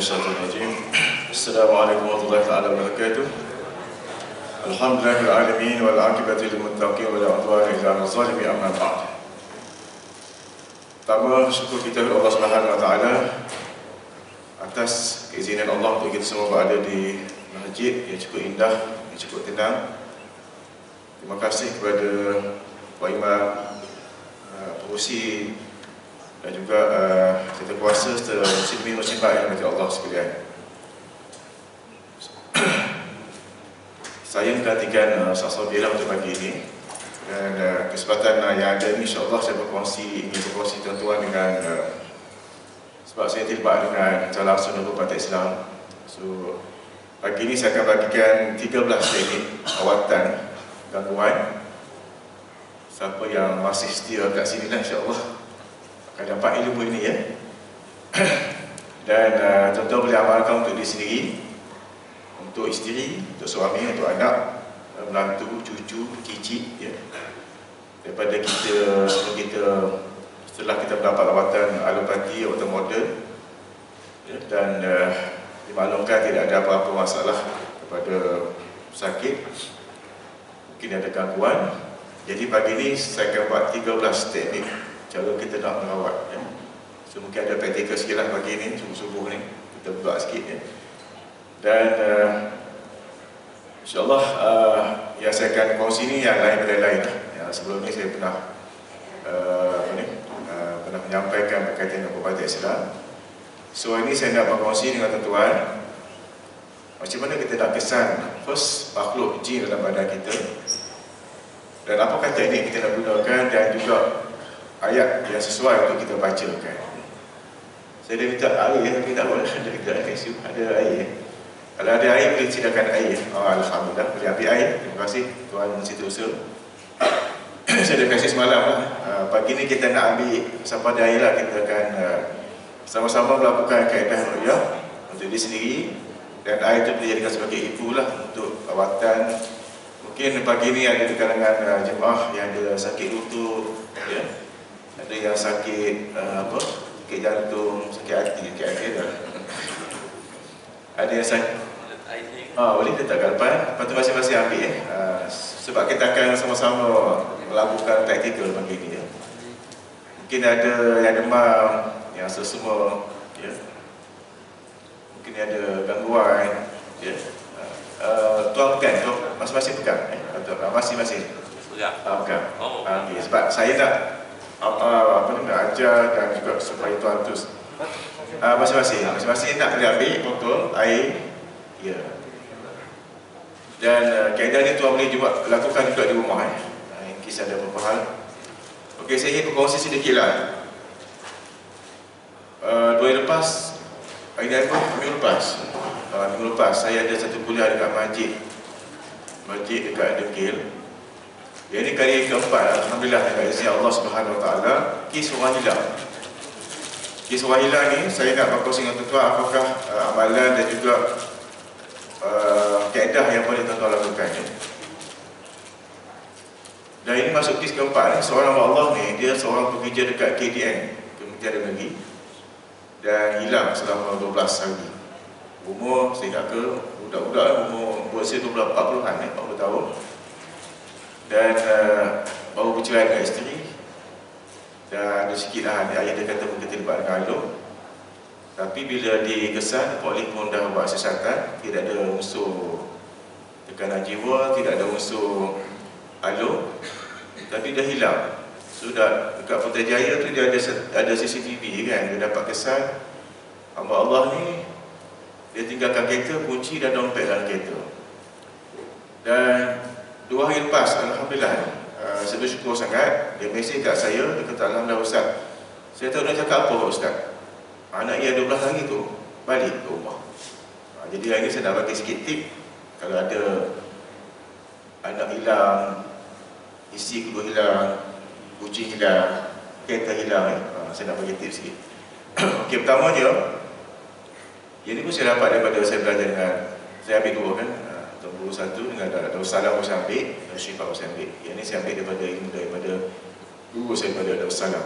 Minasyaitonirrajim. Assalamualaikum warahmatullahi wabarakatuh. Alhamdulillahil alamin wal aqibatu lil muttaqin wa la udwana illa 'alal zalimin, amma ba'd. Pertama, syukur kita kepada Allah Subhanahu wa taala atas keizinan Allah untuk kita semua berada di masjid yang cukup indah, yang cukup tenang. Terima kasih kepada Pak Imam, pengurusi dan juga serta kuasa serta muslimin muslimat yang dirahmati Allah sekalian. Saya menggantikan Ustaz Sabira untuk pagi ini, dan kesempatan yang ada ini insya-Allah saya ingin berkongsi tuan-tuan dengan sebab saya terlibat dengan calon langsung dari Parti Islam. So pagi ini saya akan bagikan 13 teknik rawatan gangguan. Siapa yang masih setia kat sini lah insya-Allah akan dapat ilmu ini ya. Dan tuan-tuan boleh amalkan untuk diri sendiri, untuk isteri, untuk suami, untuk anak, menantu, cucu, cicit ya. Daripada kita setelah kita mendapat rawatan alopati atau modern ya, dan dimaklumkan tidak ada apa-apa masalah kepada sakit, mungkin ada gangguan. Jadi pagi ini saya akan buat 13 teknik cara kita nak merawat ya. So mungkin ada praktikal sikit lah pagi ni, subuh-subuh ni kita buat sikit ya. Dan insyaAllah yang saya akan kongsi ni yang lain daripada lain lah. Sebelum ni saya pernah pernah menyampaikan berkaitan dengan Parti Islam. So ini saya nak berkongsi dengan tuan-tuan macam mana kita nak kesan first makhluk jin dalam badan kita, dan apakah teknik kita nak gunakan, dan juga ayat yang sesuai untuk kita bacakan. Saya dah minta air tapi tak boleh, ada air. Kalau ada air boleh silakan air. Alhamdulillah boleh ambil air. Terima kasih Tuan Setiausaha. Saya dah kasih semalam lah. Pagi ni kita nak ambil sampai ada air lah. Kita akan sama-sama melakukan kaedah ruqyah untuk diri sendiri, dan air itu boleh jadikan sebagai ibu lah untuk rawatan. Mungkin pagi ni ada di kalangan jemaah yang ada sakit lutut ya. Ada yang sakit sakit jantung, sakit hati dah. Ada yang sakit boleh letak kat depan, lepas tu masing-masing ambil ya. Sebab kita akan sama-sama melakukan praktikal pagi ni ya. Mungkin ada yang demam, yang sesama ya. Mungkin ada gangguan ya. Tuan pegang, masing-masing pegang masing-masing pegang. Okay. Sebab saya nak nak ajar dan juga supaya tuan tu masing-masing nak boleh ambil botol air ya. Dan kaedah ni tuan boleh juga lakukan juga di rumah in case ada beberapa hal. Okey, saya ingin berkongsi sedikit lah. Minggu lepas saya ada satu kuliah dekat masjid dekat Degil. Yang ini kali keempat, alhamdulillah, dengan izin Allah Subhanahu Wa Taala. Kes orang hilang ni saya nak berkongsi dengan tuan-tuan apakah amalan dan juga kaedah yang boleh tuan-tuan lakukan ya. Dan ini masuk kes keempat ni. Seorang Allah ni, dia seorang pekerja dekat KDN, Kementerian Dalam Negeri, dan hilang selama 12 hari. Umur saya nak ke budak-budak umur berusia 40-an 40 tahun. Dan baru bercerai dengan isteri, dan ada sikit lah ayah dia kata mungkin terlibat dengan alo. Tapi bila dikesan, polis pun dah buat siasatan, tidak ada unsur tekanan jiwa, tidak ada unsur alo, tapi dah hilang. Sudah dekat Putrajaya tu dia ada CCTV kan, dia dapat kesan hamba Allah ni dia tinggalkan kereta, kunci dan dompet dalam kereta. Dan 2 hari lepas, alhamdulillah, saya bersyukur sangat, dia mesej kat saya, dia kata, alhamdulillah Ustaz, saya tahu nak cakap apa Ustaz, anak ia 12 hari tu balik ke rumah. Jadi hari ni saya nak bagi sikit tip. Kalau ada anak hilang, isteri kedua hilang, kucing hilang, kereta hilang saya nak bagi tip sikit. Okey, pertama dia, yang ni pun saya dapat daripada saya belajar dengan, saya ambil dua kan, Tuan Guru satu dengan Darussalam pun saya ambil, dan Syifah pun saya ambil. Yang ni saya ambil daripada guru saya, daripada Darussalam.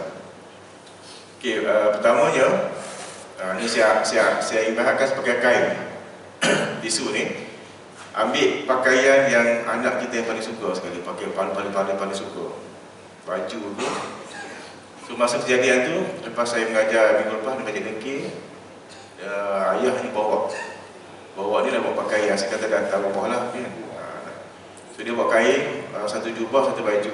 Okey, pertamanya Ini saya ibaratkan sebagai kain. Tisu ni, ambil pakaian yang anak kita yang paling suka sekali, pakai paling suka, baju tu. So masa kejadian tu, lepas saya mengajar minggu lepas di Masjid Dengki, ayah ni bawa ni lah, bawa pakaian. Saya kata datang rumah lah kan. So dia bawa kain, satu jubah, satu baju.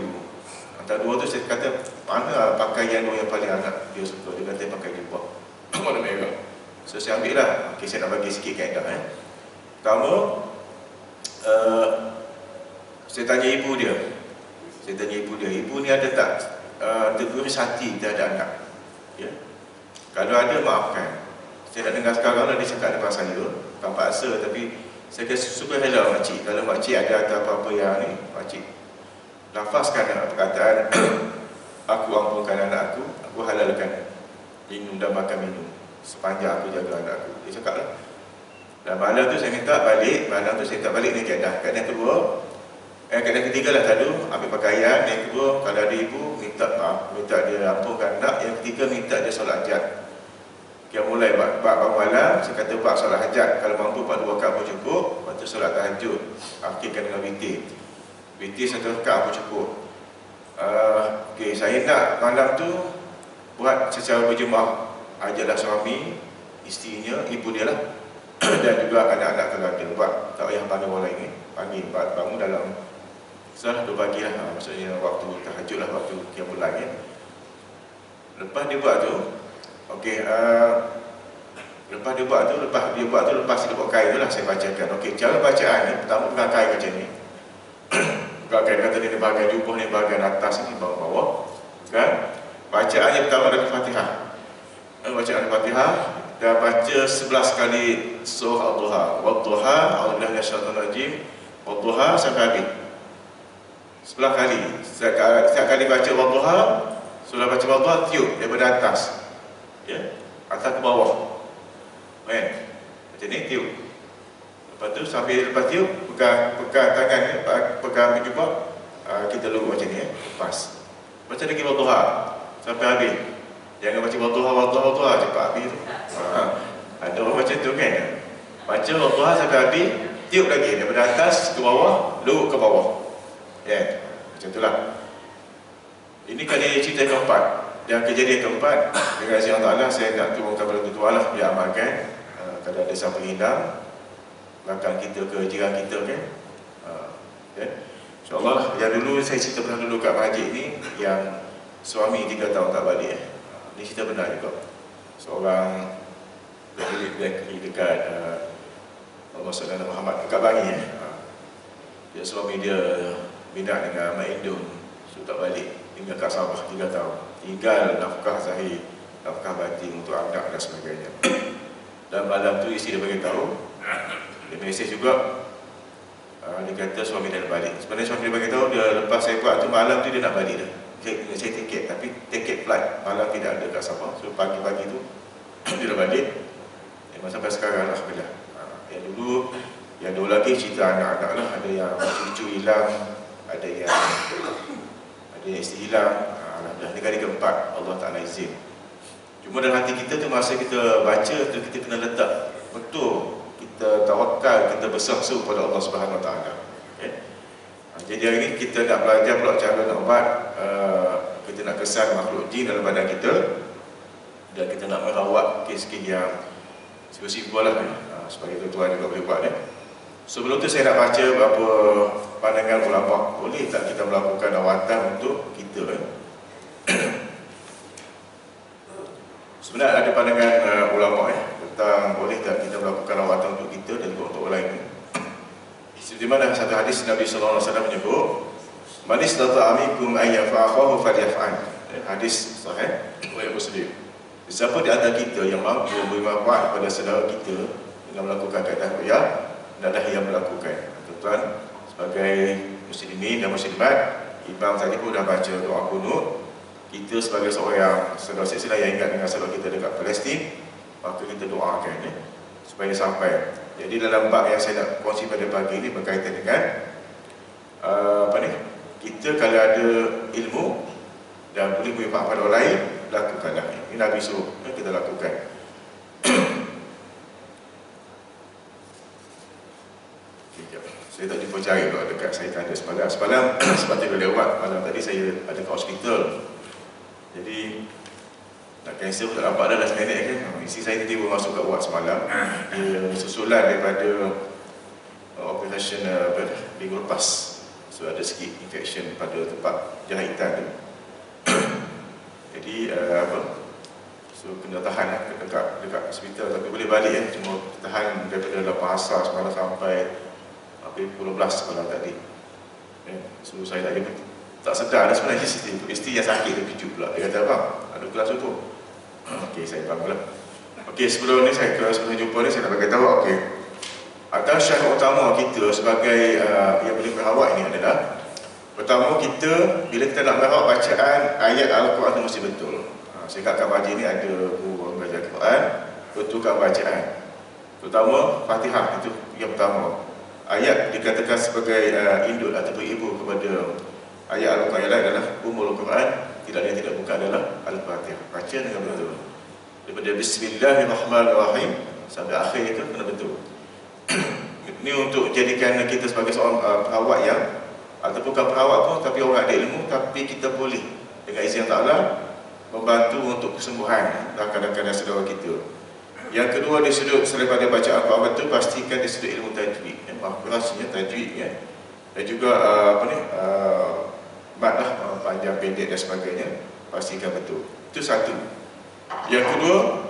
Antara dua tu saya kata, mana pakaian yang paling anak dia suka? Dia kata pakai jubah warna merah. So saya ambil lah. Okay, saya nak bagi sikit kaedah. Pertama, saya tanya ibu dia. Ibu ni ada tak teguris hati terhadap anak? Ya? Kalau ada, maafkan. Saya nak dengar sekarang lah dia cakap depan saya, tak paksa, tapi saya suka rela makcik. Kalau makcik ada apa-apa yang ni, makcik lafazkan perkataan aku ampunkan anak aku halalkan minum dan makan minum sepanjang aku jaga anak aku. Dia cakap lah. Dan malam tu saya minta balik, ni kaedah kedua. Kaedah ketiga lah tadi, ambil pakaian. Yang kedua, kalau ada ibu, minta maaf, minta dia ampunkan anak. Yang ketiga, minta dia solat hajat. Yang mulai bab malam, saya kata bab solat hajat. Kalau mampu 4 rakaat pun cukup. Lepas tu solat tahajud, akhirkan dengan witir. Witir 1 rakaat pun cukup. Okay, saya nak malam tu buat secara berjemaah. Ajaklah suami, isterinya, ibu dia lah dan juga anak-anak kalau ada. Buat tak payah panggil orang lain ni. Panggil, bangun dalam salah 2 pagi lah, maksudnya waktu tahajud lah, waktu qiyamul lail. Lepas dia buat tu, okey, lepas dia buat tu, lepas dia buat kain tu lah, saya bacakan. Okey, cara bacaan ni, pertama pegang kain macam ni. Pegang kain, kata ni bahagian jubah ni, bahagian atas ni, bawah-bawah kan. Bacaan yang pertama adalah Fatihah. Bacaan Fatihah, dan baca 11 kali surah Al-Duha. Wad-Duha, a'udzubillahi minasyaitonir rajim. Wad-Duha sampai habis. 11 kali. Setiap kali baca Wad-Duha, sudah baca Wad-Duha, tiup daripada atas. Ya, atas ke bawah. Macam ni tiup. Lepas tu sambil lepas tiup, pegang tangan ni, pegang jubah, kita lurus macam ni, lepas. Baca lagi Wad-Duha sampai habis. Jangan baca Wad-Duha cepat habis tu. Ada orang macam tu kan. Baca Wad-Duha sampai habis, tiup lagi daripada atas ke bawah, lurus ke bawah. Ya, macam itulah. Ini kali cerita keempat. Dan kejadian keempat, dengan izin Allah Ta'ala, saya nak turunkan kepada tuan-tuan lah, dia amalkan. Kalau ada siapa hilang, belakang kita ke jiran kita kan. InsyaAllah, yang dulu saya cerita pernah dulu kat masjid ni, yang suami 3 tahun tak balik. Ini cerita benar juga. Seorang bakery dekat Maksudnya Muhammad dekat Bangi. Dia suami dia minat dengan Mak Indon, so tak balik, tinggal kat Sabah 3 tahun. Tinggal nafkah zahir, nafkah batin untuk anak dan sebagainya. Dan malam tu isteri dia beritahu, dia mesej juga, dia kata suami dia nak balik. Sebenarnya suami dia beritahu, dia lepas saya buat tu malam tu dia nak balik dah. Saya tiket, tapi tiket flight malam tidak ada kat Sabah. So pagi-pagi tu dia dah balik. Memang sampai sekarang alhamdulillah. Yang dulu, yang dua lagi cerita anak-anak lah. Ada yang cucu hilang, ada yang isteri hilang. Alhamdulillah, ini kali keempat Allah Ta'ala izin. Cuma dalam hati kita tu, masa kita baca tu, kita kena letak betul, kita tawakal, kita bersahsu pada Allah Subhanahu Wa Ta'ala. Okay? Jadi hari ini kita nak belajar pula cara nak ubat. Kita nak kesan makhluk jin dalam badan kita, dan kita nak merawat kes-kes yang simple lah, sebagai tuan-tuan juga boleh buat ni. Sebelum tu saya nak baca beberapa pandangan ulama. Boleh tak kita melakukan rawatan untuk kita? Sebenarnya ada pandangan ulama tentang boleh tak kita melakukan rawatan untuk kita dan juga untuk orang lain. Di mana satu hadis Nabi sallallahu alaihi wasallam menyebut, "Man istata'a minkum an yanfa'ahu falyaf'al." Hadis sahih riwayat Muslim. Siapa di antara kita yang mampu memberi manfaat kepada saudara kita dengan melakukan kaedah ruqyah, hendaklah ia melakukan. Tuan-tuan, sebagai muslimin dan muslimat, imam tadi pun dah baca doa kunut. Kita sebagai seorang saudara silsilah yang ingat dengan saudara kita dekat Palestin, maka kita doakan supaya sampai. Jadi dalam bab yang saya nak kongsi pada pagi ini berkaitan dengan kita kalau ada ilmu dan boleh beri manfaat pada orang lain, lakukanlah. Ini Nabi suruh kita lakukan. Okay, jap. Saya tak jumpa cari pula dekat saya tanda semalam sebab dia lewat malam tadi saya ada kat hospital. Jadi nak cancel pun tak nampak dah last minute kan. Isteri saya tiba-tiba masuk kat ward semalam. Dia susulan daripada operation minggu lepas. So ada sikit infection pada tempat jahitan tu. Jadi so kena tahan dekat hospital, tapi boleh balik ya. Cuma tahan daripada 8 asar semalam sampai pukul 12 semalam tadi. So saya tak sedar dah sebenarnya isteri yang sakit tu kejut pula. Dia kata, abang, ada kelas tu. Okey, saya bangun lah. Okey, sebelum ni sebelum jumpa ni saya nak bagi tahu, okey. Antara syarat utama kita sebagai yang boleh berawak ini adalah, pertama, kita bila kita nak berawak bacaan ayat Al-Quran itu mesti betul. Saya kat Kabaji ni ada guru mengajar Al-Quran, betulkan bacaan. Terutama Fatihah, itu yang pertama. Ayat dikatakan sebagai induk ataupun ibu kepada ayat Al-Quran yang lain adalah Ummul Quran. Tidak yang tidak buka adalah Al-Fatihah. Baca dengan betul. Daripada Bismillahirrahmanirrahim sampai akhir itu kena betul. Ini untuk jadikan kita sebagai seorang perawat yang ataupun bukan perawat pun, tapi orang ada ilmu, tapi kita boleh dengan izin Allah membantu untuk kesembuhan rakan-rakan dan saudara kita. Yang kedua, di sudut selain pada bacaan Al-Quran betul, pastikan di sudut ilmu tajwid, maksudnya tajwid ya. Dan juga makna panjang pendek dan sebagainya, pastikan betul. Itu satu. Yang kedua,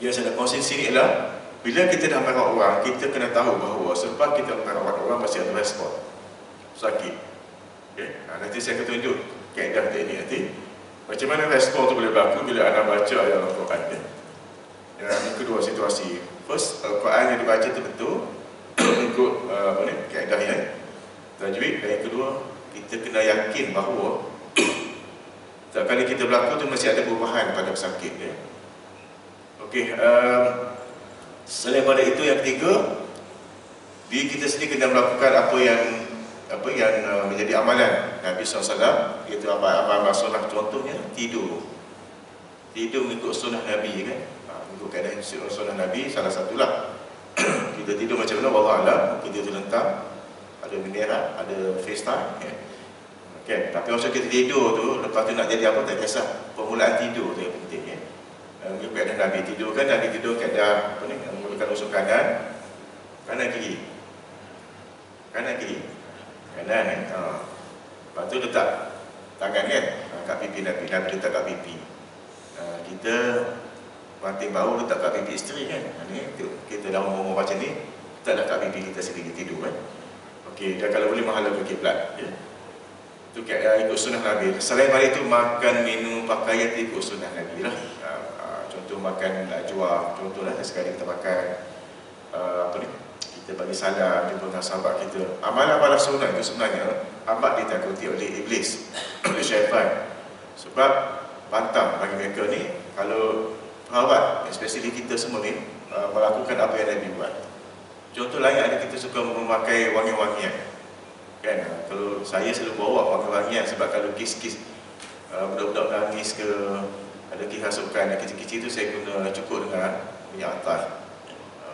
yang saya nak kongsi sini ialah bila kita dah merawat orang, kita kena tahu bahawa selepas kita merawat orang mesti ada respon sakit. Okay? Nanti saya akan tunjuk kaedah teknik nanti macam mana respon tu boleh berlaku bila anda baca ayat Al-Quran. Yang kedua, situasi first, Al-Quran yang dibaca itu betul ikut kaedahnya tajwid. Dan yang kedua, kita kena yakin bahawa setiap kali kita berlaku tu mesti ada perubahan pada pesakit ya. Okey, selain pada itu, yang ketiga, diri kita sendiri kena melakukan apa yang menjadi amalan Nabi SAW, iaitu amal sunnah. Contohnya tidur mengikut sunnah Nabi kan. Mengikut keadaan sunnah Nabi, salah satulah kita tidur macam mana, wallahu a'lam. Kita terlentang, ada bendera, ada FaceTime ya. Okay. Tapi masa kita tidur tu, lepas tu nak jadi apa tak kisah, permulaan tidur tu yang penting ya. Mengikut keadaan Nabi tidur kan, Nabi tidur keadaan menggunakan usuk kanan kiri, kanan kan. Lepas tu letak tangan kan kat pipi Nabi letak kat pipi. Kita banting bahu letak kat pipi isteri kan. Kita dah umur macam ni, letak kat pipi kita sendiri tidur kan. Okey, dan kalau boleh menghadap ke kiblat ya. Itu ikut sunnah Nabi. Selain dari itu, makan, minum, pakaian ikut sunnah Nabi lah. Contoh makan najwa, contohlah sekali kita makan kita bagi salam jumpa dengan sahabat kita. Amalan-amalan sunnah itu sebenarnya amat ditakuti oleh iblis, oleh syaitan. Sebab pantang bagi mereka ni, kalau perawat, especially kita semua ni, melakukan apa yang Nabi buat. Contoh lain, ada kita suka memakai wangi-wangian kan. Kalau saya selalu bawa wangi-wangian sebab kalau kis-kis budak-budak menangis ke, ada kis hasukan yang kecil-kecil tu, saya guna cukup dengan minyak atas.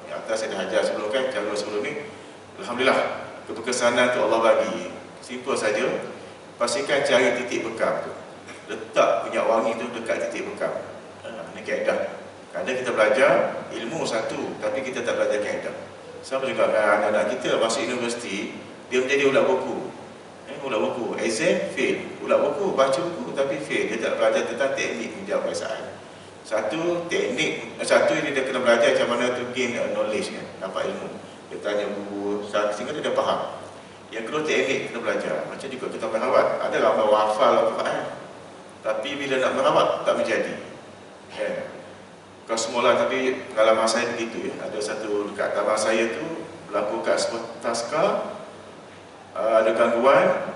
Minyak atas saya dah ajar sebelum kan, cara sebelum ni. Alhamdulillah, keberkesanan tu Allah bagi. Simple saja. Pastikan cari titik bekam tu, letak minyak wangi tu dekat titik bekam. Ini kaedah. Kadang kita belajar ilmu satu, tapi kita tak belajar kaedah. Sama juga anak-anak kita masuk universiti, dia menjadi ulat buku. Ulat buku, exam fail. Ulat buku, baca buku tapi fail. Dia tak belajar tentang teknik menjawab perasaan. Satu teknik, satu ini dia kena belajar macam mana to gain knowledge kan, dapat ilmu. Dia tanya guru, sehingga dia dah faham. Yang kedua, teknik kena belajar. Macam juga kita merawat, ada ramai hafal Al-Quran, tapi bila nak merawat tak menjadi. Bukan semula, tapi pengalaman saya begitu ya. Ada satu dekat taman saya tu berlaku kat sebuah taska, ada gangguan,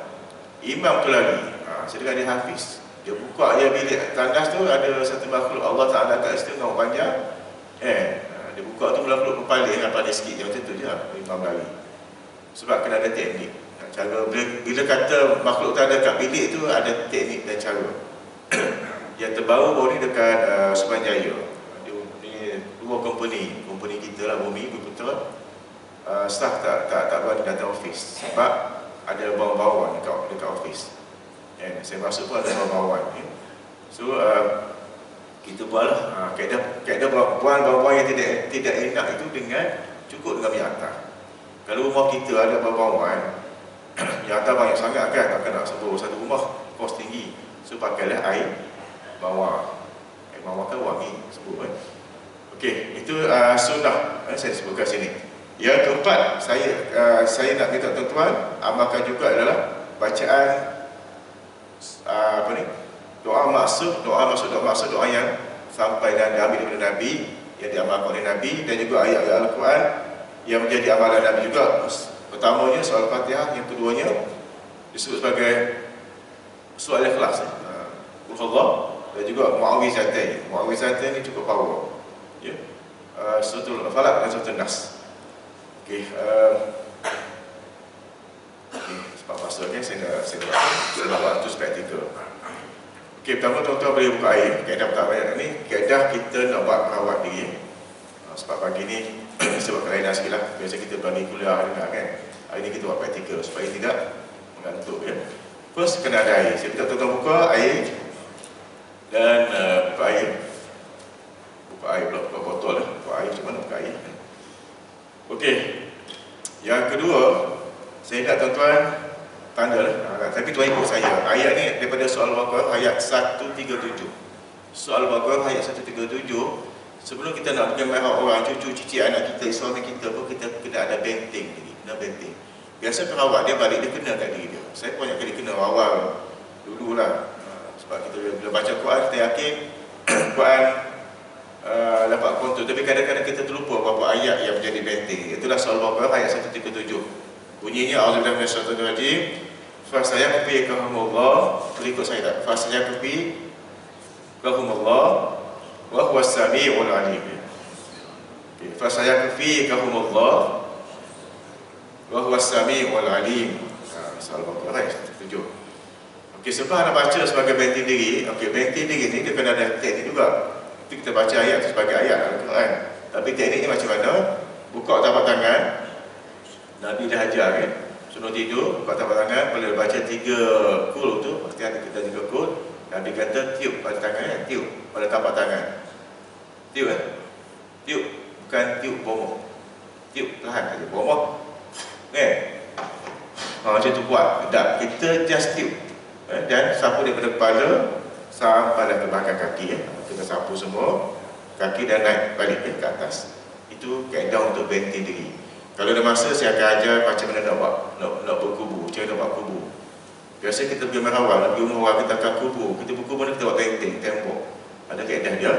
imam tu lagi. Saya dengar dia hafiz. Dia buka dia bilik tandas tu, ada satu makhluk Allah Ta'ala kat situ dengan panjang. Dia buka tu makhluk berpaling kan, pada sikit je, macam tu je imam lari. Sebab kena ada teknik. Cara bila kata makhluk tu ada kat bilik tu, ada teknik dan cara. Yang terbaru ni dekat Subanjaya. Dua company kita lah, Bumi, Bumi Putra. staff tak buat data office sebab ada bawang-bawang dekat office. Saya masuk pun ada bawang-bawang. So kita buatlah kaedah bawang-bawang yang tidak enak itu dengan cukup dengan minyak atar. Kalau rumah kita ada bawang-bawang minyak atar banyak sangat kan, takkan nak sebut satu rumah kos tinggi. So pakailah air bawang. Air bawang kan wangi sebut kan. Okey, itu sunnah saya sebut kat sini. Yang keempat, saya nak minta tuan-tuan amalkan juga adalah bacaan doa maksud doa yang sampai dan diambil daripada Nabi, yang diamalkan oleh Nabi, dan juga ayat-ayat Al-Quran yang menjadi amalan Nabi juga. Pertamanya soal Fatihah, yang keduanya disebut sebagai soal ikhlas, Allah, dan juga mu'awizatain. Mu'awizatain ini cukup power. Ya. Suratul Falaq dan Suratul Nas. Okey, sebab masa ni saya nak buat tu praktikal. Okey, pertama tuan-tuan boleh buka air. Kaedah pertama ni, kaedah kita nak buat merawat diri. Sebab pagi ni sebab kelainan sikit lah. Biasa kita bagi kuliah dengar kan. Hari ni kita buat praktikal supaya tidak mengantuk ya. First, kena ada air. Saya minta tuan-tuan buka air. Dan buka air. Buka air pula, buka botol lah. Buka air, macam mana buka air. Okey. Yang kedua, saya nak tuan-tuan tanda lah. Tapi tuan ikut saya. Ayat ni daripada soal Baqarah ayat 137. Soal Baqarah ayat 137. Sebelum kita nak pergi merah orang, cucu, cici, anak kita, suami kita pun kita kena ada benteng ni. Kena benteng. Biasa perawat dia balik, dia kena kat diri dia. Saya banyak kali kena awal dululah. Sebab kita bila baca Quran, kita yakin Quran dapat kontrol. Tapi kadang-kadang kita terlupa beberapa ayat yang menjadi benteng. Itulah soal Baqarah ayat 137. Bunyinya A'udzubillahi minasyaitonir rajim. Fasayakfikahumullah, ikut saya tak? Fasayakfikahumullah wa huwas samiul alim. Fasayakfikahumullah wa huwas samiul alim. Soal Baqarah ayat 137. Okey, sebab nak baca sebagai benteng diri. Okey, benteng diri ni dia kena ada teknik juga. Itu kita baca ayat sebagai ayat Al-Quran. Tapi tekniknya macam mana? Buka tapak tangan. Nabi dah ajar kan. Suruh tidur, buka tapak tangan. Bila baca 3 kul tu, pasti ada kita 3 kul. Nabi kata tiup pada tangan kan. Tiup pada tapak tangan. Tiup kan. Tiup. Bukan tiup bomoh. Tiup perlahan saja. Bomoh kan. Macam tu buat. Tak. Kita just tiup. Dan sapu daripada kepala sampai ke belakang kaki ya. Kita sapu semua kaki dan naik balik ke atas. Itu kaedah untuk benteng diri. Kalau ada masa saya akan ajar macam mana nak berkubur, macam mana nak buat kubur. Biasa kita pergi merawat, pergi rumah kita akan kubur. Kita berkubur ni kita buat benteng, tembok. Ada kaedah dia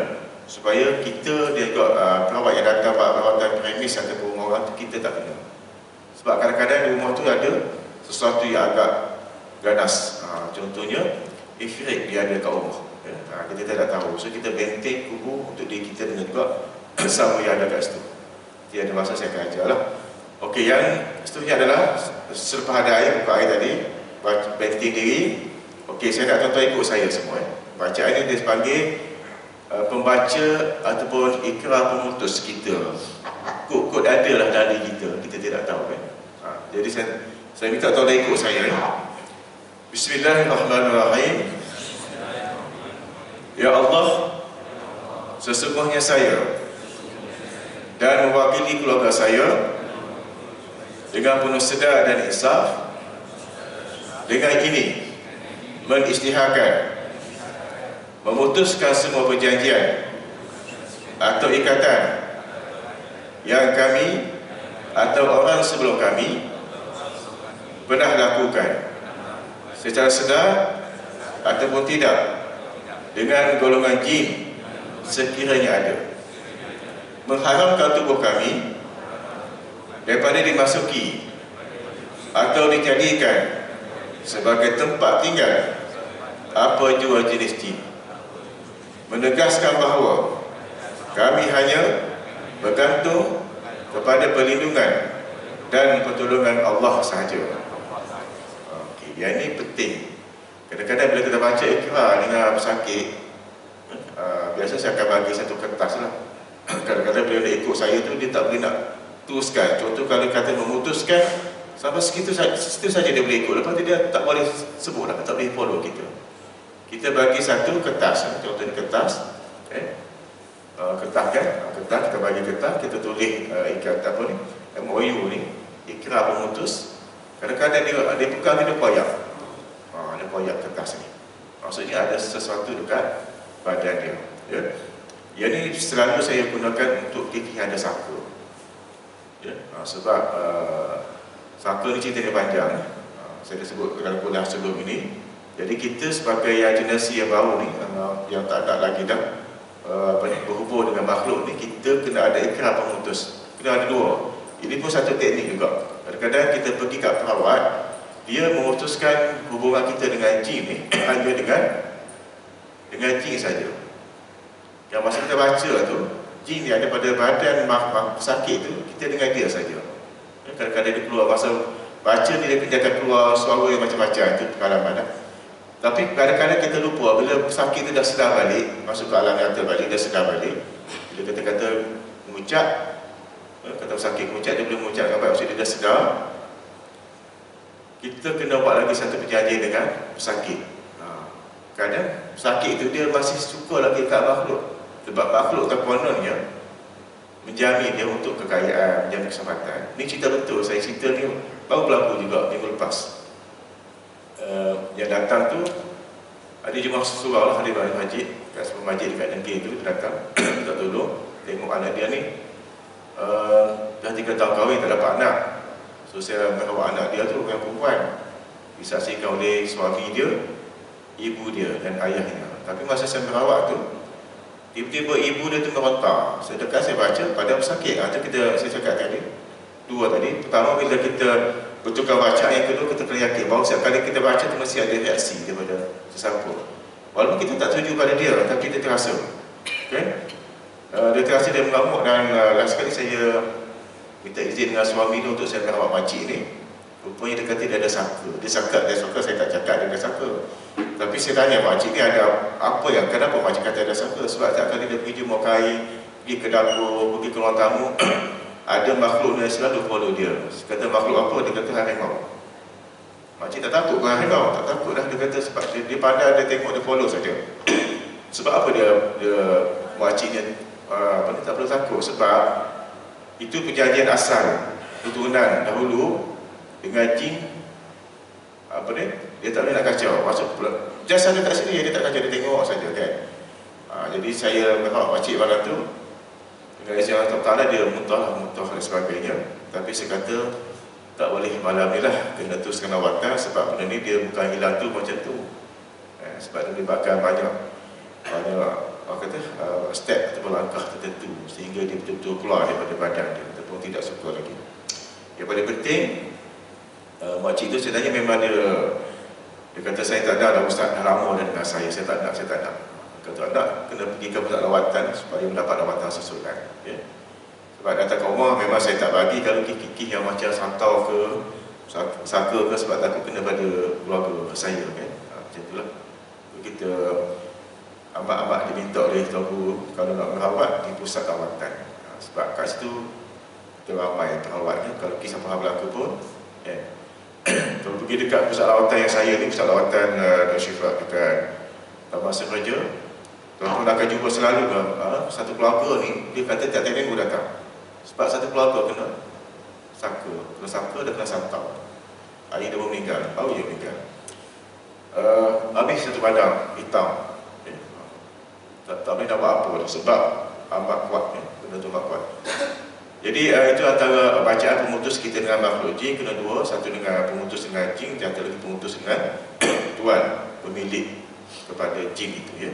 supaya kita dia juga perawat yang datang buat perawatan premis ataupun rumah orang tu kita tak kena. Sebab kadang-kadang di rumah tu ada sesuatu yang agak ganas. Contohnya ifrit dia ada kat rumah. Kita tak tahu. So kita benteng kubur untuk diri kita dengan juga sama yang ada kat situ. Dia ada masa saya akan ajar lah. Okey, yang seterusnya adalah selepas ada air, buka air tadi, benteng diri. Okey, saya nak tuan-tuan ikut saya semua. Bacaan ini dia panggil pembaca ataupun ikrar pemutus kita. Kod ada lah dari kita tidak tahu kan. Jadi saya minta tuan-tuan ikut saya. Bismillahirrahmanirrahim. Ya Allah, sesungguhnya saya dan mewakili keluarga saya dengan penuh sedar dan insaf dengan ini mengisytiharkan memutuskan semua perjanjian atau ikatan yang kami atau orang sebelum kami pernah lakukan secara sedar ataupun tidak dengan golongan jin sekiranya ada, mengharamkan tubuh kami daripada dimasuki atau dijadikan sebagai tempat tinggal apa jua jenis jin, menegaskan bahawa kami hanya bergantung kepada perlindungan dan pertolongan Allah sahaja. Okey, yang ini penting. Kadang-kadang bila kita baca ikrar dengan pesakit, biasa saya akan bagi satu kertas lah. Kadang-kadang bila dia ikut saya tu, dia tak boleh nak teruskan. Contoh kalau kata memutuskan, sampai situ saja dia boleh ikut. Lepas tu dia tak boleh sebut, tak boleh follow kita. Kita bagi satu kertas, contohnya kertas, kertas kan, kertas kita bagi kertas, kita tulis ikat apa ni, MOU ni, ikrar pemutus. Kadang-kadang dia pegang dia koyak, dia koyak kertas ni. Maksudnya ada sesuatu dekat badan dia. Ya. Yang ni selalu saya gunakan untuk fikih ada saka. Ya. Sebab saka ni cerita dia panjang. Saya dah sebut dalam kuliah sebelum ini. Jadi kita sebagai generasi yang baru ni, yang tak nak lagi dah berhubung dengan makhluk ni, kita kena ada ikrar pemutus. Kena ada dua. Ini pun satu teknik juga. Kadang-kadang kita pergi kat perawat, dia memutuskan hubungan kita dengan jin ni hanya dengan jin saja. Yang masa kita baca tu, jin yang ada pada badan sakit tu, kita dengan dia saja. Kadang-kadang dia keluar masa baca ni, dia akan keluar suara yang macam-macam. Itu pengalaman dah. Tapi kadang-kadang kita lupa, bila sakit tu dah sedar balik, masuk ke alam nyata balik, dah sedar balik. Bila kata-kata mengucap, kata sakit mengucap, dia boleh mengucap dengan baik, maksud dia dah sedar. Kita kena buat lagi satu perjanjian dengan pesakit. Kadang pesakit itu dia masih suka lagi kat makhluk. Sebab makhluk kononnya menjamin dia untuk kekayaan, menjamin kesempatan. Ini cerita betul, saya cerita ni baru berlaku juga minggu lepas. Yang datang tu ada jemaah surau lah, hari balik masjid, kat sebuah masjid dekat Dengking tu, dia datang minta tolong, tengok anak dia ni dah 3 tahun kahwin, tak dapat anak. So saya merawat anak dia tu, yang perempuan, disaksikan oleh suami dia, ibu dia dan ayahnya. Tapi masa saya merawat tu, tiba-tiba ibu dia tu meronta. Sedangkan saya baca pada pesakit. Saya cakap tadi, dua tadi. Pertama, bila kita bertukar bacaan, yang kedua kita kena yakin bahawa setiap kali kita baca tu mesti ada reaksi daripada sesiapa. Walaupun kita tak setuju pada dia, tapi dia terasa. Okay? Dia terasa, dia mengamuk. Dan last sekali saya minta izin dengan suami dia untuk saya merawat makcik ni. Rupanya dia kata dia ada saka. Dia saka, saya tak cakap dia ada saka. Tapi saya tanya makcik ni ada apa yang, kenapa makcik kata ada saka? Sebab setiap kali dia pergi jemur kain, pergi ke dapur, pergi ke ruang tamu, ada makhluk yang selalu follow dia. Kata makhluk apa? Dia kata harimau. Makcik tak takut ke harimau? Tak takut dah. Dia kata sebab dia pandai, dia tengok, dia follow saja. Sebab apa dia makciknya tak perlu takut? Sebab itu perjanjian asal keturunan dahulu dengan jin. Dia tak boleh nak kacau. Masuk pula just ada kat sini, dia tak kacau, dia tengok saja kan. Jadi saya merawat makcik malam tu dengan izin Allah Ta'ala, dia muntah dan sebagainya. Tapi saya kata tak boleh malam ni lah, kena teruskan rawatan. Sebab benda ni dia bukan hilang tu macam tu. Sebab dia melibatkan banyak step ataupun langkah tertentu sehingga dia betul-betul keluar daripada badan dia ataupun tidak suka lagi. Yang paling penting, makcik tu sebenarnya memang dia kata saya tak nak dah ustaz, dah lama dah dengan saya tak nak. Kata nak kena pergi ke pusat rawatan supaya mendapat rawatan susulan. Ya. Sebab datang ke rumah memang saya tak bagi kalau kikih yang macam santau ke saka ke, sebab takut kena pada keluarga saya kan. Macam itulah. Kita ambak-ambak diminta oleh tuan guru kalau nak merawat di pusat rawatan. Sebab kat situ kita ramai perawatnya. Kalau kisah paham berlaku pun kalau pergi dekat pusat rawatan yang saya ni, pusat rawatan Dr. Syifa dekat Taman Sekerja, tuan-tuan akan jumpa selalu satu keluarga ni, dia kata tiap-tiap minggu datang. Sebab satu keluarga kena saka, dia kena santau. Ayah dia meninggal, baru dia meninggal. Habis satu badan hitam. Tak boleh nak buat apa dah, sebab ambak kuat, benda tu ambak kuat. Jadi itu antara bacaan pemutus kita dengan makhluk jin, kena dua. Satu dengan pemutus dengan jin, yang lagi pemutus dengan tuan pemilik kepada jin itu ya.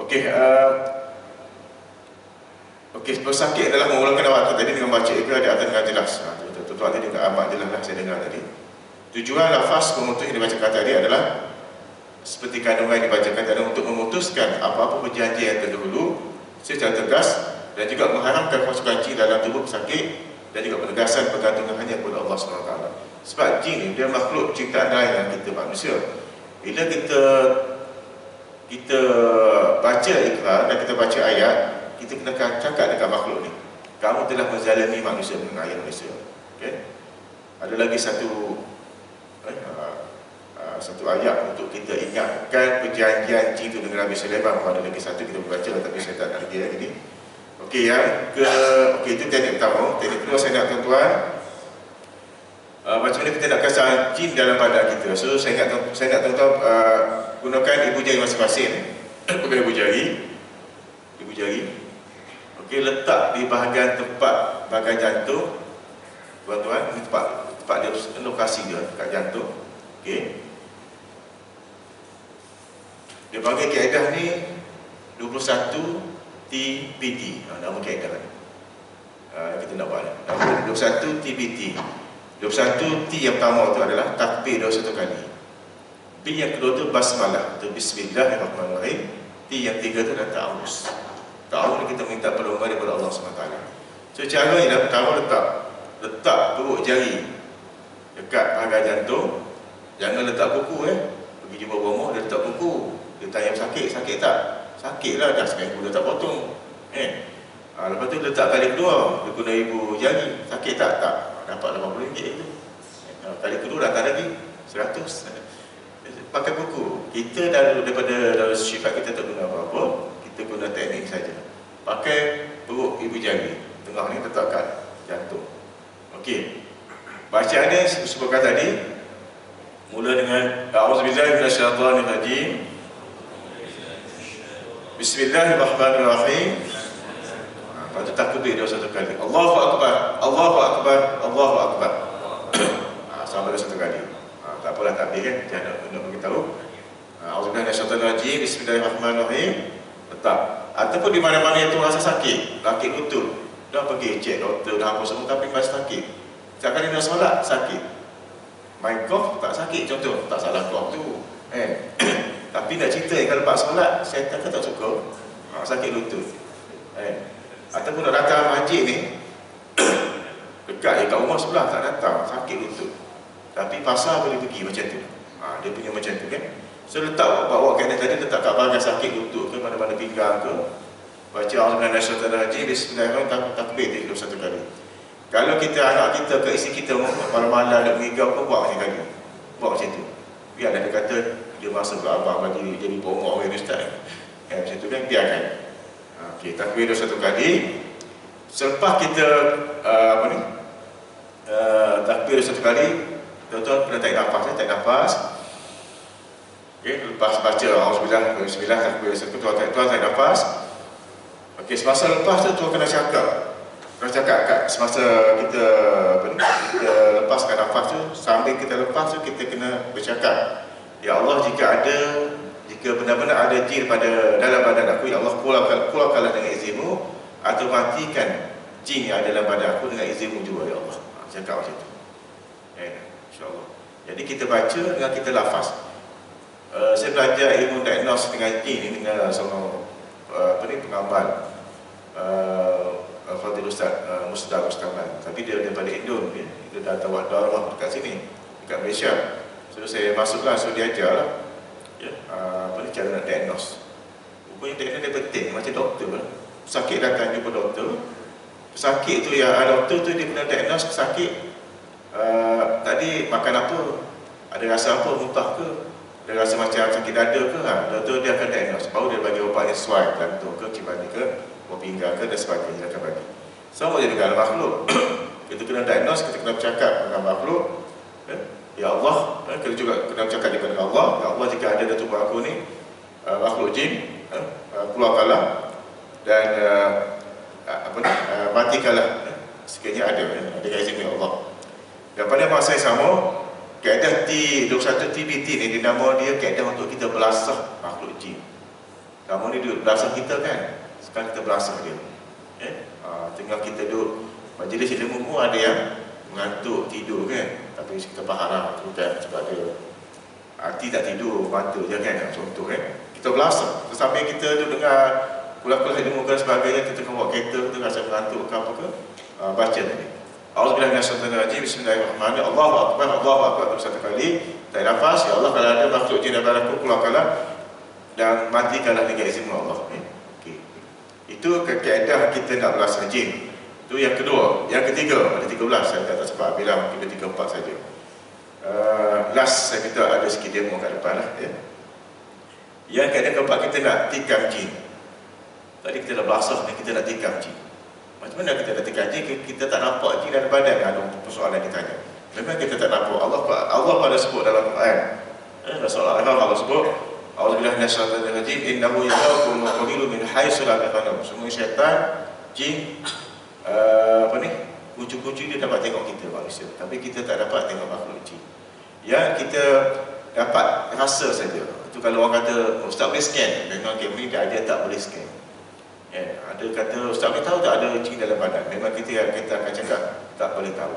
Okey, pesakit adalah mengulangkan rawatan tadi dengan baca ikrar di atas dengan jelas. Tuan-tuan tadi dengan amat jelas lah saya dengar tadi. Tujuan lafaz pemutus yang dibacakan tadi adalah seperti kandungan yang dibacakan tadi, untuk memutuskan apa-apa perjanjian yang terdahulu secara tegas, dan juga mengharamkan masukkan jin dalam tubuh pesakit, dan juga penegasan pergantungan hanya kepada Allah SWT. Sebab jin ni dia makhluk ciptaan lain kita manusia. Bila kita baca ikrar dan kita baca ayat, kita kena cakap dekat makhluk ni. kamu telah menzalimi manusia dengan ayat manusia. Okay? Ada lagi satu ayat untuk kita ingatkan perjanjian jin itu dengan Nabi Sulaiman. Ada lagi satu kita baca tapi saya tak ada lagi ini. Okey, okey, itu teknik pertama. Teknik kedua saya nak tuan-tuan, macam mana kita nak kasih jin dalam badan kita. So saya nak tuan-tuan gunakan ibu jari masing-masing. Pegang ibu jari. Okey, letak di bahagian jantung. Tuan-tuan, ini tempat dia, lokasi dia kat jantung. Okey. Dia panggil kaedah ni 21 TBT. Nama kaedah ni. Kita nak buat. Nama 21 TBT. 21 T yang pertama tu adalah takbir 21 kali. B yang kedua tu basmalah, tu bismillahirrahmanirrahim. T yang tiga tu adalah ta'awuz. Ta'awuz ni kita minta perlindungan daripada Allah SWT. So cara ni dah pertama letak perut jari dekat bahagian jantung. Jangan letak kuku pergi jumpa bomoh dia letak kuku. Dia tanya sakit tak? Sakit lah, dah seminggu dah tak potong. Lepas tu letak kali kedua, dia guna ibu jari. Sakit tak? Tak. Dapat RM80 itu. Kali kedua datang lagi 100. Pakai buku. Kita daripada sifat kita tak guna apa-apa, kita guna teknik saja. Pakai perut ibu jari. Tengah ni letak kat jantung. Okey. Bacaannya sebutkan tadi mula dengan a'udzubillahi minasyaitonirrajim. Bismillahirrahmanirrahim. Lepas tu takbir dia satu kali. Allahu Akbar, Allahu Akbar, Allahu Akbar. Sampai dia satu kali. Tak apalah takbir kan, jangan nak beritahu. A'udzubillahi minasyaitonirrajim. Bismillahirrahmanirrahim. Letak. Ataupun di mana-mana yang tu rasa sakit lutut, dah pergi cek doktor dah apa semua tapi masih sakit. Setiap kali nak solat sakit. Main golf tak sakit contoh, tak salah golf tu. Tapi nak cerita kalau lepas solat, syaitan tak suka. Sakit lutut. Ataupun nak datang masjid ni, dekat je kat rumah sebelah tak datang, sakit lutut. Tapi pasar boleh pergi macam tu. Dia punya macam tu kan. So letak bawa kaedah tadi, letak kat bahagian sakit lutut ke, mana-mana pinggang ke. Baca Al-Nasyaitanirrajim, Bismillahirrahmanirrahim, takbir dia satu kali. Kalau kita anak kita ke isteri kita malam-malam nak mengigau pun buat macam tadi. Buat macam tu. Biarlah dia kata dia masuk ke abang bagi jadi bongok kan ustaz. Macam tu kan, biarkan. Okey, takbir dia satu kali. Selepas kita takbir dia satu kali, tuan-tuan kena tarik nafas, Okey, lepas baca auzubillah, bismillah, takbir dia satu, tuan-tuan tarik nafas. Okey, semasa lepas tu tuan kena cakap. Semasa kita lepaskan nafas tu, sambil kita lepas tu kita kena bercakap, ya Allah, jika benar-benar ada jin pada dalam badan aku, ya Allah, keluarkanlah dengan izinmu, atau matikan jin yang ada dalam badan aku dengan izinmu juga, ya Allah. Cakap macam tu. InsyaAllah. Jadi kita baca dengan kita lafaz. Saya belajar ilmu diagnos dengan jin ini dengan seorang pengamal Fadil Ustaz Mustaman. Tapi dia daripada Indon, dia dah tawar darah dekat sini, dekat Malaysia. So saya masuklah, so dia ajar cara nak diagnos. Rupanya diagnos dia penting, macam doktor lah. Sakit datang jumpa doktor. Pesakit tu doktor tu dia kena diagnos pesakit. Tadi makan apa? Ada rasa apa? Muntah ke? Ada rasa macam sakit dada ke? Doktor dia akan diagnos. Baru dia bagi ubat yang sesuai, jantung ke, cimani ke, buah pinggang ke, dan sebagainya, dia akan bagi. Sama je dengan makhluk. Kita kena diagnos, kita kena bercakap dengan makhluk. Ya Allah, kita juga kena bercakap dengan Allah. Ya Allah, jika ada dalam tubuh aku ni makhluk jin, keluarkanlah dan matikanlah sekiranya ada izin Allah. Dan pada masa yang sama, kaedah T21 TBT ni, nama dia kaedah untuk kita belasah makhluk jin. Nama ni dia belasah kita kan. Sekarang kita belasah dia. Tengah kita duduk majlis ilmu pun ada yang mengantuk tidur kan. Tapi kita faham lah, bukan sebab dia hati tak tidur, mata je kan, contoh kan. Kita belasah. Sampai kita duduk dengar kuliah-kuliah ilmu dan sebagainya, kita tengah buat kereta, kita rasa mengantuk ke apa ke, baca tadi. A'udzubillahi minasyaitonirrajim, bismillahirrahmanirrahim, Allahu Akbar, Allahu Akbar, terus satu kali. Tarik nafas, ya Allah, kalau ada makhluk jin daripada aku, keluarkanlah dan matikanlah dengan izin Allah. Itu kaedah kita nak belasah jin. Itu yang kedua. Yang ketiga, ada 13, saya tak sempat bilang, kita 3-4 saja. Last saya minta ada sikit demo kat depan lah, ya. Yang keadaan keempat, kita nak tikam jin. Tadi kita dah basah ni, kita nak tikam jin. Macam mana kita nak tikam jin? Kita tak nampak jin dalam badan. Ada persoalan kita tanya. Memang kita tak nampak. Allah pada sebut dalam Quran. Rasulullah Allah sebut, A'udzubillahi minasyaitonir rajim, innahu yaraakum wa qabilu min haitsu la tarawun. Semua syaitan, jin, kunci-kunci dia dapat tengok kita manusia, tapi kita tak dapat tengok makhluk jin. Yang kita dapat rasa saja. Itu kalau orang kata ustaz boleh scan, memang game ni dia tak boleh scan. Ya, ada kata ustaz boleh tahu tak ada jin dalam badan. Memang kita akan cakap tak boleh tahu.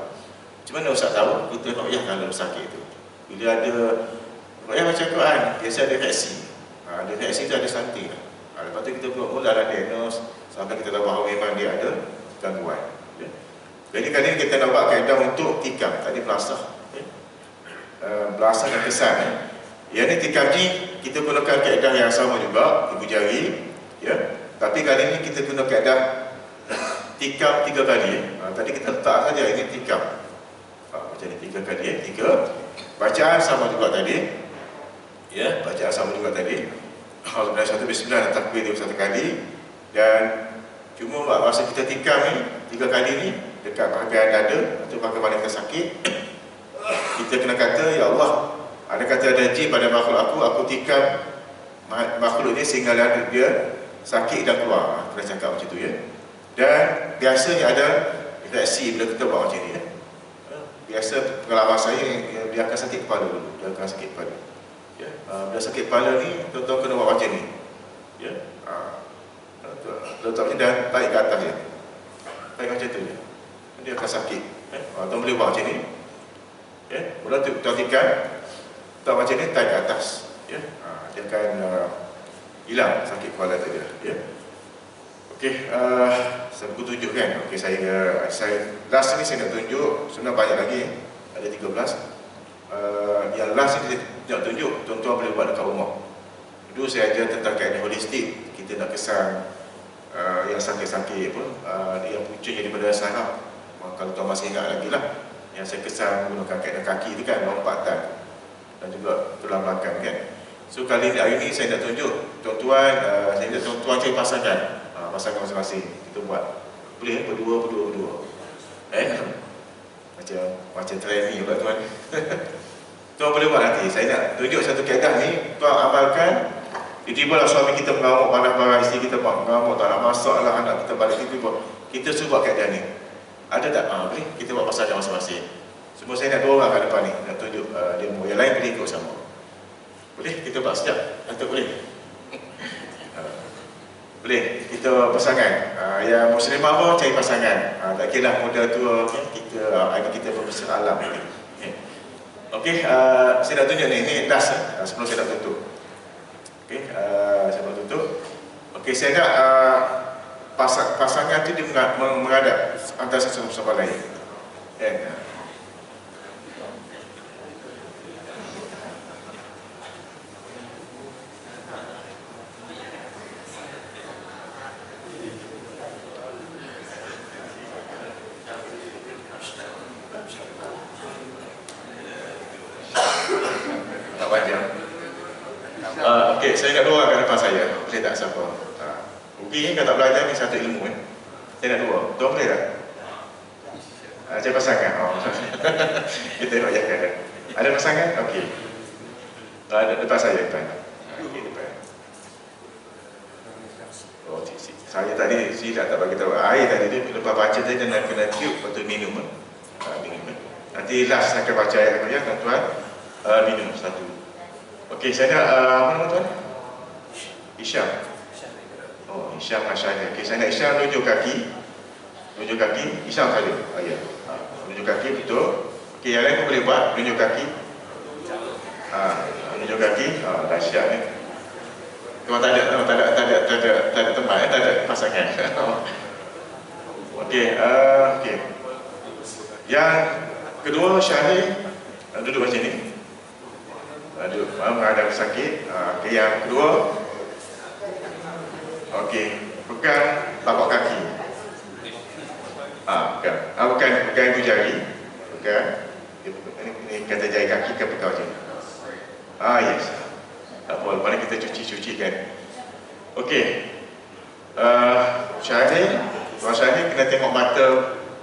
Macam mana ustaz tahu? Kita ruqyah kalau sakit itu. Bila ada ruqyah macam Quran, biasa ada reaksi. Ada reaksi tu ada something. Lepas tu kita mula-mula diagnose sampai kita tahu bahawa memang dia ada gangguan. Ya. Jadi kali ini kita nak buat kaedah untuk tikam. Tadi belasah. Ya. Belasah dan kesan. Yang ni tikam ni kita gunakan kaedah yang sama juga, ibu jari. Ya. Tapi kali ini kita guna kaedah tikam 3 kali. Tadi kita letak saja, ini tikam. Macam ni 3 kali. 3. Bacaan sama juga tadi. Ya, bacaan sama juga tadi. Alhamdulillah, bismillah, takbir dia 1 kali. Dan cuma masa kita tikam ni 3 kali ni dekat bahagian dada atau bahagian mana kita sakit, kita kena kata, ya Allah, ada kata ada jin pada makhluk aku tikam makhluk ni sehingga dia sakit dan keluar. Kena cakap macam tu, ya. Dan biasanya ada reaksi bila kita buat macam ni, ya. Biasa pengalaman saya, dia akan sakit kepala dulu. Dia akan sakit kepala, ya. Bila sakit kepala ni, tuan-tuan kena buat macam ni, ya. Letak ni dan tarik ke atas je. Tarik macam tu je. Dia akan sakit. Tuan boleh buat macam ni. Ya. Mula tu tuan tikam, letak macam ni, tarik ke atas. Ya. Dia akan hilang sakit kepala tadi. Ya. Okey, saya tunjukkan. Okey, saya last ni saya nak tunjuk. Sebenarnya banyak lagi. Ada 13. Yang last ni saya nak tunjuk, tuan-tuan boleh buat dekat rumah. Dulu saya ajar tentang kaedah holistik. Kita nak kesan yang sakit-sakit pun, yang punca daripada saraf. Kalau tuan masih ingat lagi lah, yang saya kesan menggunakan kaedah kaki tu kan, lompatan dan juga tulang belakang kan. So kali hari ni saya nak tunjuk tuan-tuan, saya nak tuan-tuan cari pasangan, pasangan masing-masing kita buat. Boleh berdua. Macam training pula tuan. Tuan boleh buat nanti. Saya nak tunjuk satu kaedah ni, tuan amalkan. Tiba-tiba lah suami kita mengamuk, marah-marah, isteri kita mengamuk, tak nak masak lah, anak kita balik tiba-tiba. Kita suruh buat kaedah ni. Ada tak? Boleh? Kita buat pasangan masing-masing. Semua saya nak 2 orang kat depan ni, nak tunjuk demo. Yang lain boleh ikut sama. Boleh? Kita buat sekejap. Atau boleh? Boleh? Kita pasangan. Yang muslimah pun cari pasangan. Tak kira lah muda tua, kita berbesar alam ni. Okey, saya nak tunjuk ni. Ini last sebelum saya nak tutup. Okey, saya nak tutup. Okey, saya nak pasangan tu dia menghadap antara satu sama lain. Tak panjang. Okey, saya nak 2 orang kat depan saya. Boleh tak siapa? Rugi kan tak belajar ni satu ilmu kan. Saya nak 2. Tuan boleh tak? Cari pasangan. Kita nak jaga. Ada pasangan? Okey. Ada depan saya depan. Okey, depan. Saya tadi silap tak bagi tahu. Air tadi dia lepas baca tadi dia nak kena tiup lepas tu minum. Nanti last saya akan baca ayat ya tuan-tuan. Minum satu. Okey, saya nak apa nama tuan? Isyam. Oh, Isyam Asyari. Okey, saya nak Isyam tunjuk kaki. Tunjuk kaki, Isyam saja. Ya. Tunjuk kaki betul. Okey, yang lain pun boleh buat tunjuk kaki. Tunjuk kaki. Dahsyat ni. Kalau tak ada teman, tak ada pasangan. Okey, okey. Yang kedua Syahri duduk macam ni. Duduk menghadap sakit. Okey, yang kedua. Okey, pegang tapak kaki. Bukan. Bukan ibu jari. Bukan. Ini kata jari kaki ke pekau je. Yes. Tak apa, lepas ni kita cuci kan. Okey. Syahrir, Tuan Syahrir kena tengok mata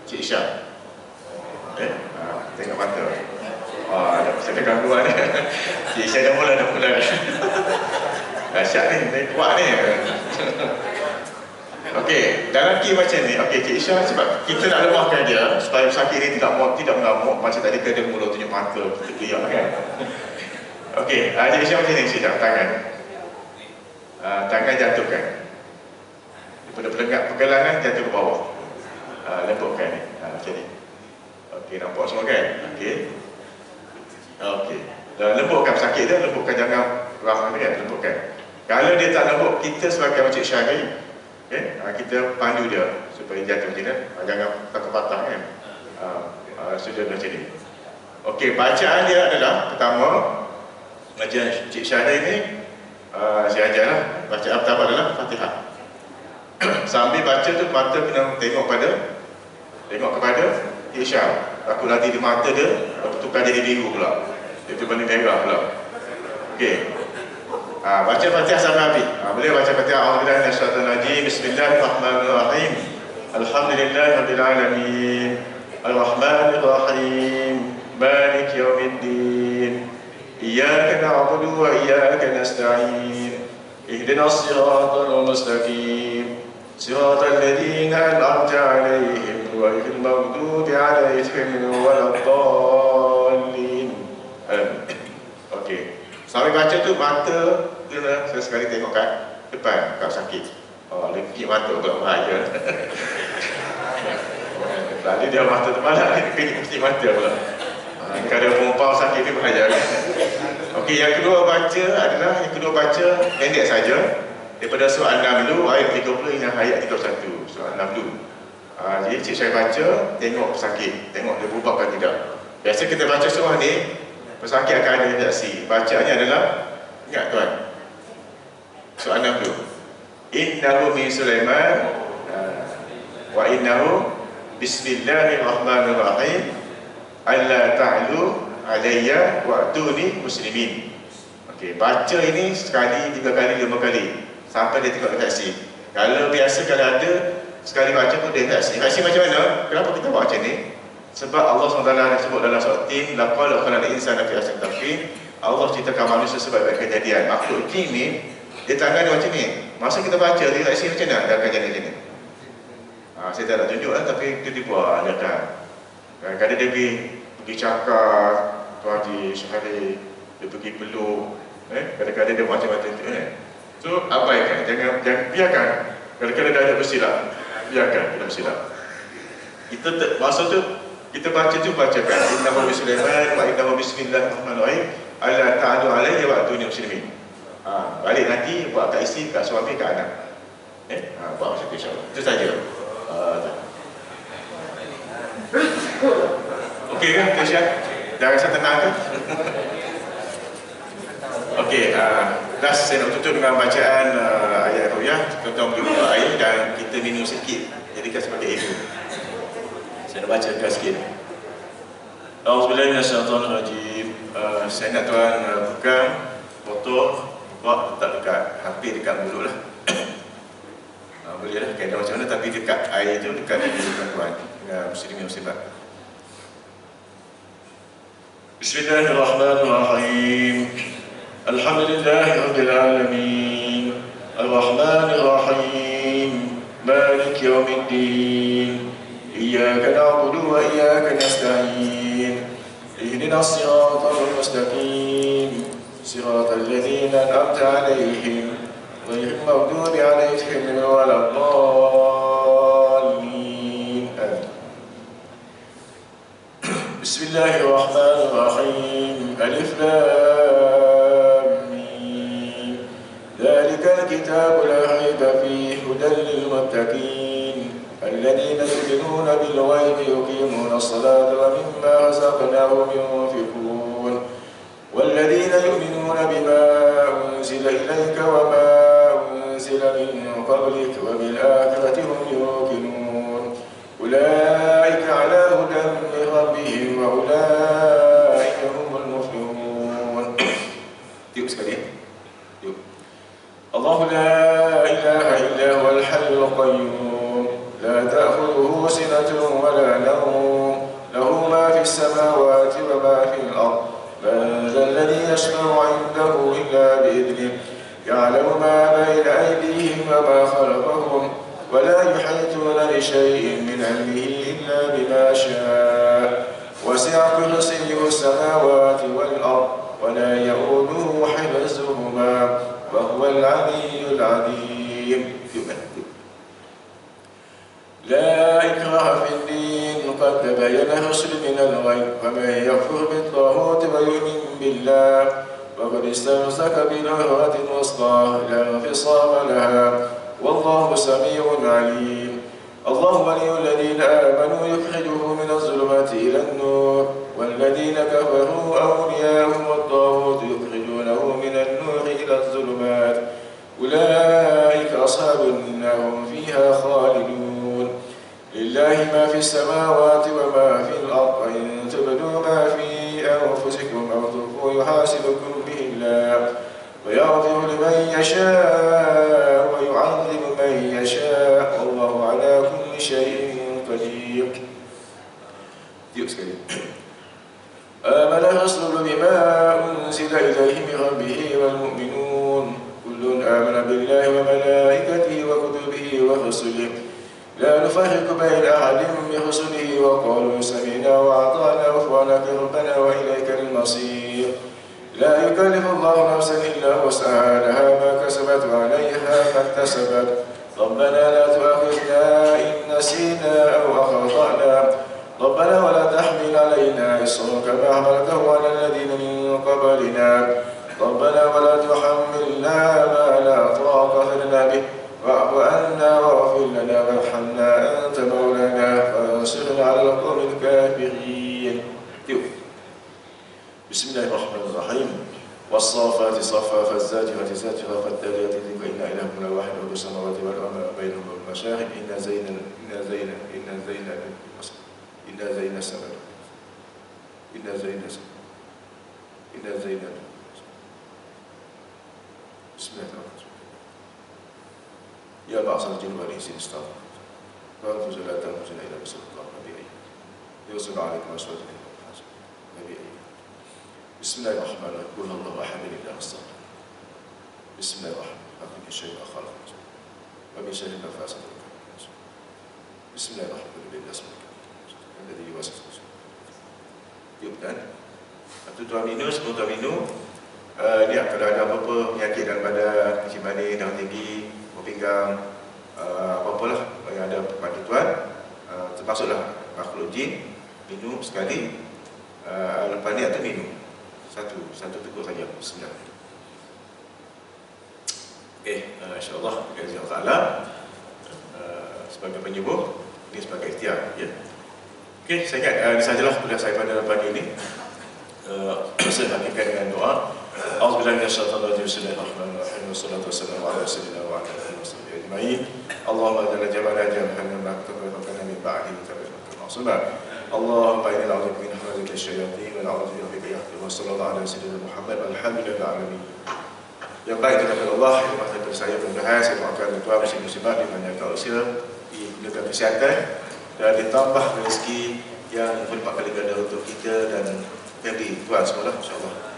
Cik Syah. Tengok mata. Ada gangguan ni. Cik Syah dah mula. Dahsyat ni, kuat ni. Okey, dalam key macam ni. Okey, Cik Syah, sebab kita nak lemahkan dia supaya pesakit ni tidak mengamuk macam tadi ke dia mula tunjuk mata, kita geliat kan. Okey, Cik Syah macam ni, Cik Syah, tangan. Tangan jatuhkan. Daripada pelengkap pergelangan jatuh ke bawah. Lembutkan ni. Macam ni. Okey, nampak semua kan? Okey. Okey. Lembutkan pesakit dia, lembutkan jangan rahang dia, lembutkan. Kalau dia tak lembut, kita sebagai Cik Syahrir, kita pandu dia supaya jatuh macam ni. Jangan takut patah kan. Sudah macam ni. Okey, bacaan dia adalah pertama, bacaan Cik Syahrir ni saya ajarlah. Bacaan pertama adalah Fatihah. Sambil baca tu mata kena tengok kepada Cik Syah. Aku nanti di mata dia tukar jadi biru pula. Dia benda merah pula. Okey. Baca Fatihah sampai habis. Boleh baca Fatihah. A'udzubillahi minasyaitonir rajim. Bismillahirrahmanirrahim. Alhamdulillahirabbil alamin. Arrahmanir rahim. Maliki yaumiddin. Iyyaka na'budu wa iyyaka nasta'in. Ihdinas siratal mustaqim. Siratal ladzina an'amta 'alaihim ghairil maghdubi 'alaihim waladdallin. Okey. Sambil baca tu mata kena sesekali tengok kat depan, kat sakit. Lengkit mata pula bahaya. Tadi dia mata termalak, dia lengkit mata pula. Kalau ada perempuan sakit ni bahaya. Okey, yang kedua baca pendek saja. Daripada surah An-Naml ayat 30 hingga ayat 31. Surah An-Naml. Jadi Cik Syah baca, tengok pesakit, tengok dia berubah ke tidak. Biasa kita baca surah ni, pesakit akan ada reaksi. Bacaannya adalah, ingat tuan, surah An-Naml. Innahu min Sulaiman wa innahu bismillahirrahmanirrahim. Alla ta'lu alayya wa'tuni muslimin. Okey, baca ini sekali, 3 kali, 5 kali sampai dia tengok reaksi. Kalau biasa kalau ada sekali baca pun dia reaksi. Reaksi macam mana? Kenapa kita buat macam ni? Sebab Allah SWT sebut dalam surah Tin, laqad khalaqnal insana fi ahsani taqwim. Allah ceritakan manusia sebagai kejadian. Makhluk jin ni dia tangan dia macam ni. Masa kita baca dia reaksi macam mana? Dia akan jadi macam ni. Saya tak nak tunjuk lah, tapi dia buat dia kan. Kadang-kadang dia pergi cakap Tuan Haji Syahrir, dia pergi peluk, kadang-kadang dia macam-macam tu So abaikan, jangan biarkan. Kadang-kadang dah ada bersilap, biarkan kita bersilap. Masa tu kita baca bacakan innahu Sulaiman wa innahu bismillahirrahmanirrahim alla ta'alu alayya wa'tuni muslimin. Balik nanti buat kat isteri, kat suami, kat anak. Buat macam tu insya-Allah. Itu saja. Okey kan Cik Syah? Dah rasa tenang ke? Okey, last saya nak tutup dengan bacaan ayat Ruqyah. Tuan-tuan boleh buka air dan kita minum sikit. Jadikan sebagai ibu. Saya nak bacakan sikit. A'udzubillahi minasyaitonirrajim. Saya nak tuan pegang botol, buat letak dekat, hampir dekat mulut lah. Boleh lah, kena macam mana, tapi dekat air tu, dekat mulut tuan-tuan dengan muslimin muslimat. Bismillahirrahmanirrahim. Alhamdulillahirabbil alamin. Arrahmanir rahim. Maliki yaumiddin. Iyyaka na'budu wa iyyaka nasta'in. Ihdinas siratal mustaqim. Siratal ladzina an'amta 'alaihim ghairil maghdubi 'alaihim waladdallin. Bismillahirrahmanirrahim. Alif lam mim. Dzalikal kitabu la raiba fihi hudan lil muttaqin alladzina yu'minuna bil ghaibi yuqimuna as-salata wa mimma razaqnahum yunfiqun walladzina yu'minuna bima unzila ilayka wa ma unzila min qablik wa bil akhirati hum yuqinun. Ulai بشيء من علمه إلا بما شاء وسع كرسيه السماوات والأرض ولا يؤوده حفظهما وهو العلي العظيم. لا إكراه في الدين قد تبين الرشد من الغي فمن يكفر بالطاغوت ويؤمن بالله وقد استمسك بالعروة الوثقى لا انفصام لها والله سميع عليم. الله ولي الذين آمنوا يخرجهم من الظلمات إلى النور والذين كفروا أولياءهم الطاغوت يخرجونه من النور إلى الظلمات أولئك أصحاب النار هم فيها خالدون. لله ما في السماوات وما في الأرض وإن تبدوا ما في أنفسكم أو تخفوه يحاسبكم به الله ويغفر لمن يشاء ويعذب من يشاء والله على كل شيء قدير. آمن الرسول بما أنزل إليه من ربه والمؤمنون كل آمن بالله وملائكته وكتبه ورسله لا نفرق بين أحد من رسله وقالوا سمعنا وأطعنا غفرانك ربنا وإليك المصير. لا يكلف الله نفسا إلا وسعها لها ما كسبت وعليها ما اكتسبت ربنا لا تؤاخذنا إن نسينا أو أخطأنا ربنا ولا تحمل علينا إصرا كما حملته على الذين من قبلنا ربنا ولا تحملنا ما لا طاقة لنا به واعف عنا واغفر لنا وارحمنا أنت مولانا فانصرنا على القوم الكافرين. بسم الله الرحمن الرحيم. والصافات صفا فالزاجرة زاجرا فالتالية ذكرا إن إلهكم لواحد رب السماوات والأرض بينهما المشارق إن زين بسم الله الرحمن الرحيم. يا معشر الجن والإنس استغفروا فانفذوا لا تنفذون إلا بسلطان نبي يرسل عليكم أشواجا نبي. بسم الله الرحمن الرحيم. قل الله أحد الله الصمد. بسم الله الرحمن الرحيم. من شر ما خلق ومن شر النفاثات في العقد. بسم الله الرحمن الرحيم. الذي يوسوس في صدور. Yuk dan satu tuan minum, sebelum tuan minum ni kalau ada apa-apa penyakit dalam badan, kencing manis, darah tinggi, pinggang, apa-apalah yang ada pada tuan, termasuklah makhluk jin, minum sekali, lepas ni atau minum satu teguk saja. Bismillah. Okey, insya-Allah kita Allah sebagai penyembuh, ini sebagai ikhtiar, ya. Okey, saya ingat ini sajalah kuliah saya pada pagi ini. Saya akhirkan dengan doa. A'udzubillahi minasyaitonir rajim. Bismillahirrahmanirrahim. Wassalatu wassalamu ala sayyidina wa ala alihi washabihi ajma'in. Allahumma jalla jalala jam'ana ma tabarrakana min ba'di tabarrakana ma'suma. Allahumma inna na'udzu min hamazati asy-syayatin wa na'udzu bika ya Allah. Sallallahu ala sayyidina Muhammad alhamdulillahi alamin. Yang baik daripada Allah, yang maha saya mudah-mudahan saya doakan tuan muslim-muslimat di mana kau usia diberikan kesihatan dan ditambah rezeki yang berlipat kali ganda untuk kita dan family tuan semua, insya-Allah.